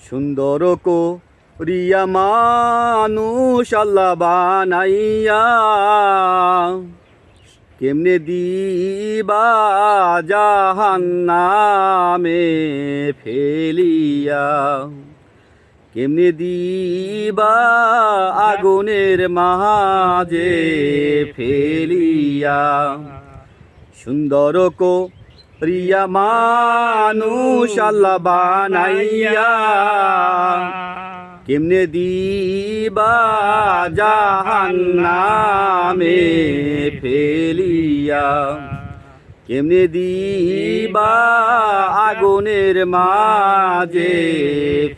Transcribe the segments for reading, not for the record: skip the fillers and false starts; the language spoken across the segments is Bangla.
সুন্দর করিয়া মানুষ আল্লাহ বানাইয়া কেমনে দিবা জাহান্নামে ফেলিয়া, কেমনে দিবা আগুনের মাঝে ফেলিয়া। সুন্দর করিয়া মানুষ আল্লাহ বানাইয়া কেমনে দিবা জাহান্নামে ফেলিয়া, কেমনে দিবা আগুনের মাঝে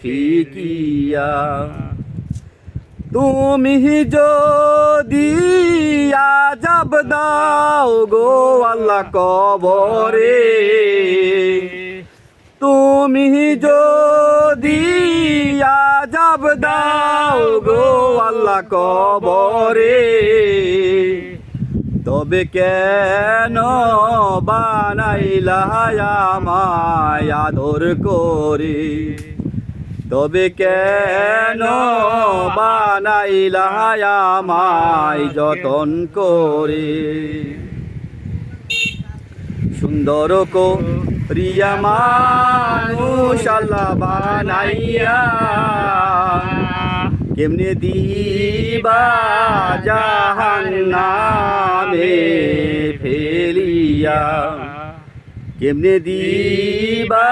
ফিকিয়া। তুমি যদি আযাব দাও গো আল্লাহ কবরে, তুমি যদি আযাব দাও গো আল্লাহ কবরে, তবে কেন বানাইলা আমায় আদর করে, তবে কেন বানাইলা আমায় যতন করে। সুন্দর করিয়া মানুষ আল্লাহ বানাইয়া কেমনে দিবা জাহান্নামে ফেলিয়া, কেমনে দিবা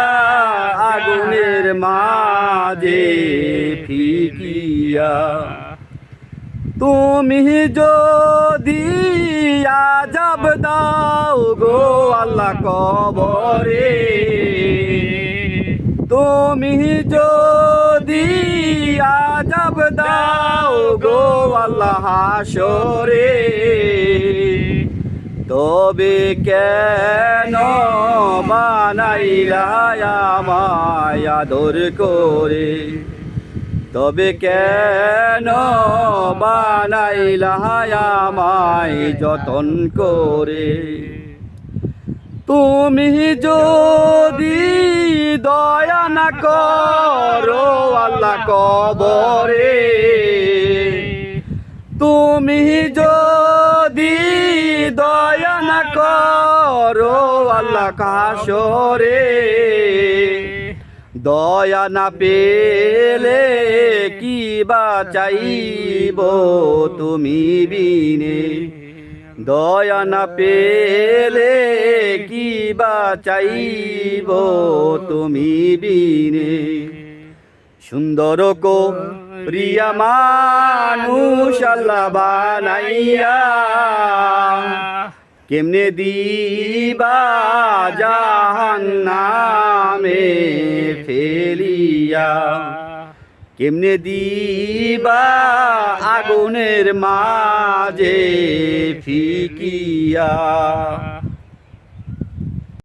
আগুনের মাঝে ফিকিয়া। তুমি যদি আযাব দাও গো আল্লাহ কবরে, তুমি যদি আযাব দাও গো আল্লাহ হাসরে, তবে কেন বানাইলা আমায় আদর করে, তবে কেন বানাইলা আমায় যতন করে। তুমি যদি দয়া না করো আল্লাহ কবরে, তুমি যদি দয়া না করো আল্লাহ হাসরে, দয়া না পেলে কি বা চাইব তুমি বিনে, দয়া না পেলে কি বা চাইব তুমি বিনে। সুন্দর করিয়া মানুষ আল্লাহ বানাইয়া কেমনে দিবা জাহান্নামে ফেলিয়া, কেমনে দিবা আগুনের মাঝে ফিকিয়া।